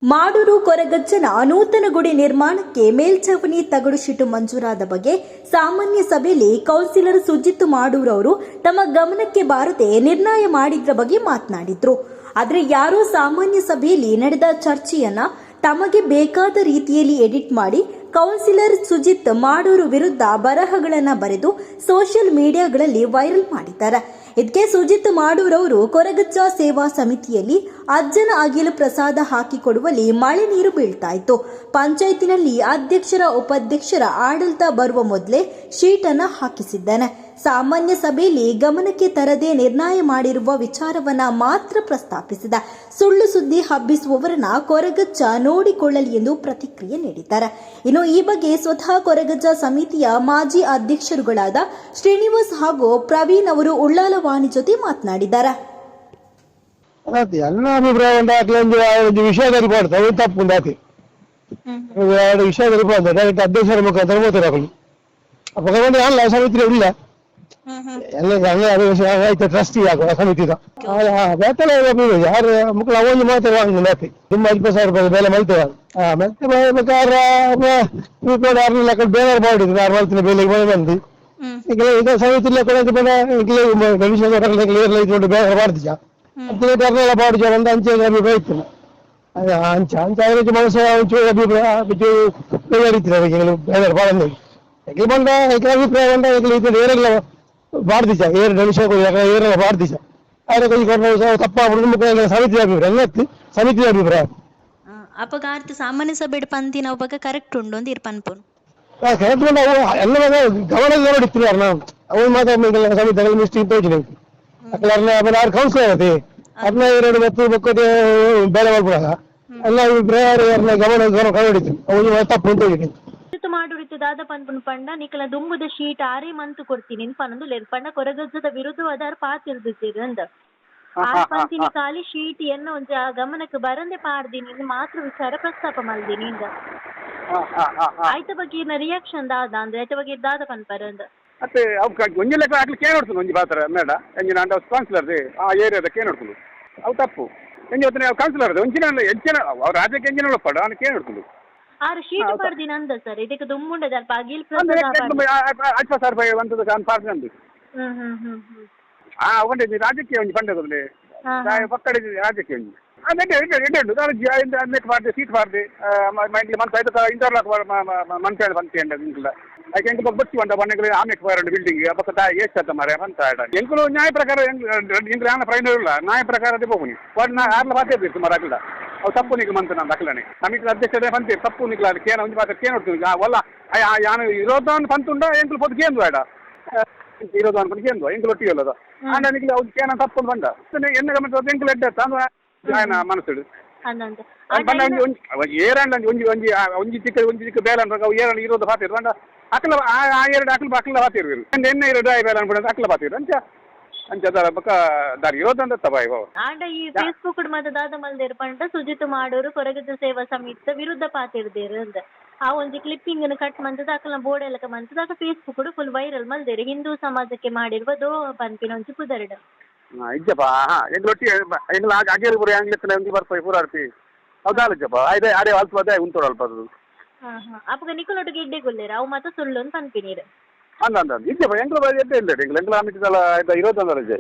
ಮಾಡೂರು ಕೊರಗಜ್ಜನ ನೂತನ ಗುಡಿ ನಿರ್ಮಾಣಕ್ಕೆ ಮೇಲ್ಛಾವಣಿ ತಗಡು ಶೀಟು ಮಂಜೂರಾದ ಬಗ್ಗೆ ಸಾಮಾನ್ಯ ಸಭೆಯಲ್ಲಿ ಕೌನ್ಸಿಲರ್ ಸುಜಿತ್ ಮಾಡೂರು ಅವರು ತಮ್ಮ ಗಮನಕ್ಕೆ ಬಾರದೆ ನಿರ್ಣಯ ಮಾಡಿದ್ರ ಬಗ್ಗೆ ಮಾತನಾಡಿದ್ರು. ಆದರೆ ಯಾರೋ ಸಾಮಾನ್ಯ ಸಭೆಯಲ್ಲಿ ನಡೆದ ಚರ್ಚೆಯನ್ನ ತಮಗೆ ಬೇಕಾದ ರೀತಿಯಲ್ಲಿ ಎಡಿಟ್ ಮಾಡಿ ಕೌನ್ಸಿಲರ್ ಸುಜಿತ್ ಮಾಡೂರು ವಿರುದ್ಧ ಬರಹಗಳನ್ನು ಬರೆದು ಸೋಷಿಯಲ್ ಮೀಡಿಯಾಗಳಲ್ಲಿ ವೈರಲ್ ಮಾಡಿದ್ದಾರೆ. ಇದಕ್ಕೆ ಸುಜಿತ್ ಮಾಡೂರವರು ಕೊರಗಜ್ಜ ಸೇವಾ ಸಮಿತಿಯಲ್ಲಿ ಅಜ್ಜನ ಅಗಿಲು ಪ್ರಸಾದ ಹಾಕಿಕೊಡುವಲ್ಲಿ ಮಳೆ ನೀರು ಬೀಳ್ತಾ ಇತ್ತು. ಪಂಚಾಯತಿನಲ್ಲಿ ಅಧ್ಯಕ್ಷರ ಉಪಾಧ್ಯಕ್ಷರ ಆಡಳಿತ ಬರುವ ಮೊದಲೇ ಶೀಟನ್ನು ಹಾಕಿಸಿದ್ದಾನೆ. ಸಾಮಾನ್ಯ ಸಭೆಯಲ್ಲಿ ಗಮನಕ್ಕೆ ತರದೆ ನಿರ್ಣಯ ಮಾಡಿರುವ ವಿಚಾರವನ್ನ ಮಾತ್ರ ಪ್ರಸ್ತಾಪಿಸಿದ. ಸುಳ್ಳು ಸುದ್ದಿ ಹಬ್ಬಿಸುವವರನ್ನ ಕೊರಗಜ್ಜ ನೋಡಿಕೊಳ್ಳಲಿ ಎಂದು ಪ್ರತಿಕ್ರಿಯೆ ನೀಡಿದ್ದಾರೆ. ಇನ್ನು ಈ ಬಗ್ಗೆ ಸ್ವತಃ ಕೊರಗಜ್ಜ ಸಮಿತಿಯ ಮಾಜಿ ಅಧ್ಯಕ್ಷರುಗಳಾದ ಶ್ರೀನಿವಾಸ್ ಹಾಗೂ ಪ್ರವೀಣ್ ಅವರು ಉಳ್ಳಾಲವಾಣಿ ಜೊತೆ ಮಾತನಾಡಿದ್ದಾರೆ. ಎಲ್ಲ ಅಭಿಪ್ರಾಯ ವಿಷಯದಲ್ಲಿ ಮಾಡ್ತಾರೆ ತಪ್ಪು ವಿಷಯದಲ್ಲಿ ಡೈರೆಕ್ಟ್ ಅಧ್ಯಕ್ಷರ ಮುಖಾಂತರ ಹೋಗ್ತಾರೆ. ಅಲ್ಲ ಸಮಿತಿ ಇಲ್ಲ ಎಲ್ಲ ಟ್ರಸ್ಟಿ ಆಗುವ ಸಮಿತಿದ ಬೇತನ ಯಾರು ಮಕ್ಕಳು ಅವೊಂದು ಮಾತಾಡುವ ಮಾತಿ ತುಂಬ 20,000 ರೂಪಾಯಿ ಬೆಲೆ ಮಲ್ತೇವೆ ಮತ್ತೆ ಬೇಕಾದ್ರೆ ಬೇರೆ ಮಾಡಿದ್ರು 60 ಬೆಲೆಗೆ ಮನೆ ಬಂದು ಈಗ ಸಮಿತಿ ಕೊಡೋದು ಬೇಡ ಬೇರೆ ಮಾಡ್ತಿಜ ಎಲ್ಲ ಪಾಡಿಜ ಒಂದು ಅಂಚೆ ಅಭಿಪ್ರಾಯ ಇತ್ತು ಅಂಚ ಅಂಚ ಅವರಿಗೆ ಮನಸ್ಸು ಅಭಿಪ್ರಾಯ ಬೇರೆ ಬಾಳ ಬಂದ ಅಭಿಪ್ರಾಯ ಬಂದ ಏರೆಲ್ಲ ಬಾರ್ದಿಸ ಏರು ನಿಮಿಷ ಏರೆಲ್ಲ ಬಾರ್ದಿಸ ತಪ್ಪ ಸಮಿತಿ ಅಭಿಪ್ರಾಯ ಸಮಿತಿ ಅಭಿಪ್ರಾಯ ಅಪಗಾರ್ತಿ ಸಾಮಾನ್ಯ ಸಭೆ ಪಂತಿ ನಾವು ಬಗ್ಗೆ ಕರೆಕ್ಟ್ ಉಂಡು ಅಂತ ಇರ್ ಪನ್ಪುನ್ ಕರೆಕ್ಟ್ ಉಂಡು ಅವು ಎಲ್ಲ ಗಮನ ನೋಡಿತ್ತು ನಾವು ಅವು ಮಾತ್ರ ಸಮಿತಿ ಮಿಸ್ಟೇಕ್ ತೋಚಿನ ಅಕ್ಲ ಆರು ಕೌನ್ಸಿಲರ್ ಐತಿ ಅದನ್ನ 2 ಮತ್ತು ಬಕ್ಕದೆ ಬೇರೆ ಮಾಡ್ಬಿಡಲ್ಲ ಎಲ್ಲ ಅಭಿಪ್ರಾಯ ಗಮನ ಕೈಡಿತ್ತು ಅವು ತಪ್ಪು ಅಂತ ಮಾಡೂರಿತ್ತು ದಾದ ಪನ್ಪುನ್ ಪಂಡ ನಿಕಲ ದುಂಬುದ ಶೀಟ್ ಆರೇ ಮಂತು ಕೊಡ್ತೀನಿ ಪನ್ನೊಂದು ಲೇರ್ ಪಂಡ ಕೊರಗಜ್ಜದ ವಿರುದ್ಧವಾದ ಪಾತಿರ್ದಿದ್ದೀರಿ ಅಂದ ಆರು ಪಂತಿನಿ ಖಾಲಿ ಶೀಟ್ ಎನ್ನ ಒಂಚ ಗಮನಕ್ಕೆ ಬರಂದೆ ಪಾಡ್ದೀನಿ ಮಾತ್ರ ವಿಚಾರ ಪ್ರಸ್ತಾಪ ಮಾಡ್ದೀನಿ ಇಂದ ಆಯ್ತ ಬಗ್ಗೆ ರಿಯಾಕ್ಷನ್ ದಾದ ಅಂದ್ರೆ ಆಯ್ತ ಬಗ್ಗೆ ದಾದ ಪನ್ಪರ ಅಂದ ಮತ್ತೆ ಒಂಜಿ ಲೆಕ್ಕ ಆಗ್ಲಿಕ್ಕೆ ಏನು ನೋಡ್ತೀನಿ ಒಂಜಿ ಪಾತ್ರ ಮೇಡ ಎಂಜಿನ ಅಂಡ ಕೌನ್ಸಿಲರ್ ಆ ಏರಿಯಾದಕ್ಕೆ ಏನು ನೋಡ್ತೀನಿ ಅವು ತಪ್ಪು ಎಂಜಿ ಹೊತ್ತಿನ ಕೌನ್ಸಿಲರ್ ಒಂಚಿನ ಹೆಚ್ಚಿನ ಅವ್ರ ರಾಜ್ಯಕ್ಕೆ ಎಂಜಿನ ಒಳಪಡ ಅವನಿಗೆ ಏನು ನೋಡ್ತೀನಿ ಆರು ಶೀಟ್ ಮಾಡ್ದಿನ ಅಂದ ಸರ್ ಇದಕ್ಕೆ ದುಮ್ಮುಂಡದ ಅಲ್ಪ ಅಗಿಲ್ 20,000 ರೂಪಾಯಿ ಬಂತದ ಕಾನ್ ಪಾರ್ಟಿ ಅಂದು ಒಂದೇ ರಾಜ್ಯಕ್ಕೆ ಒಂಜಿ ಪಂಡದಲ್ಲಿ ಪಕ್ಕಡ ರಾಜ್ಯಕ್ಕೆ ಒಂಜಿ ನೆಟ್ ಪಾರ್ಟಿ ಸೀಟ್ ಪಾರ್ಟಿ ಮೈಂಡ್ಲಿ ಮನ್ಸ ಇಂಟರ್ಲಾಕ್ ಮನ್ಸ ಪಂತಿ ಅಂಡ ಇಂಕ್ಲ ಯಾಕೆ ಎಂಕ್ ಬಚ್ಚಿ ಬಂದ ಬಣ್ಣಗಳು ಆಮೇಲೆ ಬರಡು ಬಿಲ್ಡಿಂಗ್ ಪಕ್ಕ ತಾಯಿ ಎಷ್ಟು ಮಾರೆ ಅಂತ ಎಂಕುಲು ನ್ಯಾಯ ಪ್ರಕಾರ ಇಂಗ್ಲ ಯಾನ ಪ್ರೈನರ್ ಇಲ್ಲ ನ್ಯಾಯ ಪ್ರಕಾರ ಅದೇ ಹೋಗುನಿ ನಾ ಆರ್ಲ ಬಾತೆ ಬೇಕು ಮರ ಅಕ್ಲ ಅವು ತಪ್ಪು ನಿಗ ಮಂತ ನಾನು ಅಕ್ಲನೆ ಸಮಿತಿ ಅಧ್ಯಕ್ಷರೇ ಪಂತಿ ತಪ್ಪು ನಿಗ್ಲ ಅದು ಕೇನ ಒಂದು ಪಾತ್ರ ಕೇನ್ ನೋಡ್ತೀನಿ ಒಲ್ಲ ಯಾನು ಇರೋದನ್ನು ಪಂತುಂಡ ಎಂಕುಲು ಪೊದ್ದು ಕೇಂದ್ರ ಬೇಡ ಇರೋದನ್ನು ಪಂದು ಕೇಂದ್ರ ಎಂಕುಲು ಒಟ್ಟಿಗೆ ಅಲ್ಲದ ಆಂಡ ನಿಗ್ಲ ಅವ್ರು ಕೇನ ತಪ್ಪು ಬಂದ ಎನ್ನ ಗಮನ ಎಂಕುಲು ಎಡ್ಡ ಮನಸ್ಸಿಡು ಏರಂಡ ಒಂಜಿ ಚಿಕ್ಕ ಬೇಲ ಏರಣ ಇರೋದು ಪಾತಿರು ಬಂಡ ಅಕ್ಲ ಆ 2 ಅಕ್ಲ ಪಾತಿರ್ವಿರು ಎಣ್ಣೆ ಇರೋದು ಬೇಲ ಅನ್ಬಿಡ ಅಕ್ಲ ಪಾತಿರು ಅಂಚ ಅಂಚ ಬಕ್ಕ ದಾರಿ ಇರೋದಂತ ತಬಾಯಿ ಆಂಡ ಈ ಫೇಸ್ಬುಕ್ ಮತ ದಾದ ಮಲ್ದೇರ್ ಪಂಡ ಸುಜಿತ್ ಮಾಡೂರು ಕೊರಗಜ್ಜ ಸೇವಾ ಸಮಿತಿ ವಿರುದ್ಧ ಪಾತಿರ್ದೇರು ಅಂದ ಆ ಒಂಜಿ ಕ್ಲಿಪ್ಪಿಂಗ್ ಕಟ್ ಮಂತದ ಅಕಲ್ನ ಬೋರ್ಡ್ ಎಲ್ಲ ಮಂತದ ಅಕ ಫೇಸ್ಬುಕ್ ಫುಲ್ ವೈರಲ್ ಮಲ್ದೇರು ಹಿಂದೂ ಸಮಾಜಕ್ಕೆ ಮಾಡಿರುವ ದೋ ಪನ್ಪಿನ ಒಂಚಿ ಪುದರ್ಡ ಇಜ್ಜಪ್ಪ ಎಂಗ್ಲೊಟ್ಟಿ ಎಂಗ್ಲ ಅಗೇರು ಪುರ ಎಂಗ್ಲೆತ್ತಲೆ ಒಂಜಿ ಬರ್ಪೈ ಪೂರ ಅರ್ತಿ ಹೌದಾಲಜ್ಜಪ್ಪ ಐದೇ ಆಡೆ ಅಲ್ಪದೆ ಉಂಟೋಡು ಅಲ್ಪದು ಅಪ್ಪಗ ನಿಕಲೊಟ್ಟಿಗೆ ಇಡ್ಡೆ ಗೊಲ್ಲೇರ ಅವು ಮಾತ್ರ ಸುಳ್ಳು ಅಂತ ಪನ್ಪಿನೀರು ಅಂದ ಇಜ್ಜಪ್ಪ ಎಂಗ್ಲ ಎಡ್ಡೆ ಇಲ್ಲ ಎಂಗ್ಲ ಆಮಿಟ್ಟಿದಲ್ಲ ಇರೋದಂದ ರಜೆ